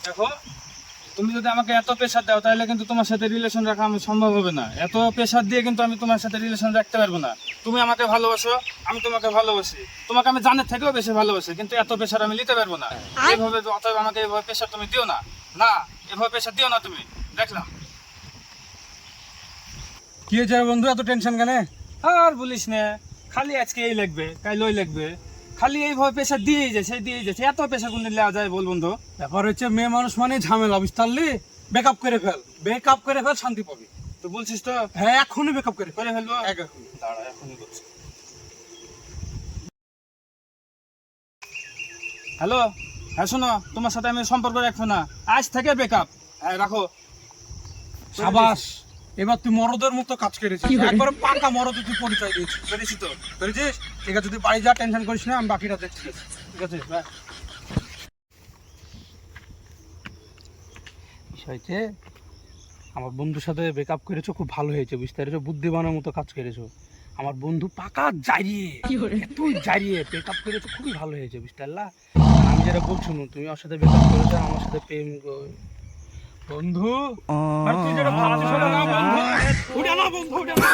দেখো, তুমি যদি আমাকে এত প্রেশার দাও তাহলে কিন্তু তোমার সাথে রিলেশন রাখা আমার সম্ভব হবে না। এত প্রেশার দিয়ে কিন্তু আমি তোমার সাথে রিলেশন রাখতে পারবো না। তুমি আমাকে ভালোবাসো, আমি তোমাকে ভালোবাসি, তোমাকে আমি জানের থেকেও বেশি ভালোবাসি, কিন্তু এত প্রেশার আমি নিতে পারবো না। এইভাবে অতএব আমাকে এইভাবে প্রেশার তুমি দিও না। না, এভাবে প্রেশার দিও না তুমি। দেখলাম। কি হয়েছে বন্ধু, এত টেনশন কেন? আর বলিস না, খালি আজকে এই লাগবে কাল ওই লাগবে, খালি এইভাবে প্রেশার দিয়েই যাচ্ছে দিয়েই যাচ্ছে। এত প্রেশার কোন নেওয়া যায় বল বন্ধু? ব্যাপার হচ্ছে মেয়ে মানুষ মানে ঝামেলা, বুঝতে বেকআপ করে ফেল, বেকআপ করে ফেল, শান্তি পাবি। তো বলছিস তো? হ্যাঁ, এখনই বেকআপ করে করে ফেলবো। এখন দাঁড়া, এখনই বলছি। হ্যালো, হ্যাঁ শোনো, তোমার সাথে আমি সম্পর্ক রাখবো না, আজ থেকে ব্রেকআপ। হ্যাঁ রাখো। সাবাস, এবার তুই মরদের মতো কাজ করেছিস, একবার পাকা মরদ তুই পরিচয় দিয়েছিস। পেরেছি তো। পেরেছিস? ঠিক আছে, তুই বাড়ি যা, টেনশন করিস না, আমি বাকিটা দেখছি। ঠিক আছে, বাই। বিষয় হচ্ছে আমার বন্ধুর সাথে ব্রেকআপ করেছো, খুব ভালো হয়েছে, বুঝতে পেরেছো? বুদ্ধিমানের মতো কাজ করেছো। আমার বন্ধু পাকা জারিয়ে, তুই জারিয়ে ব্রেকআপ করেছো, খুবই ভালো হয়েছে, বুঝতে পারলা? আমি যেটা বলছো না, তুমি ওর সাথে ব্রেকআপ করেছো, আমার সাথে প্রেম বন্ধু। আর তুই যেটা ভাবছিস না বন্ধু, ওটা না বন্ধু, ওটা না।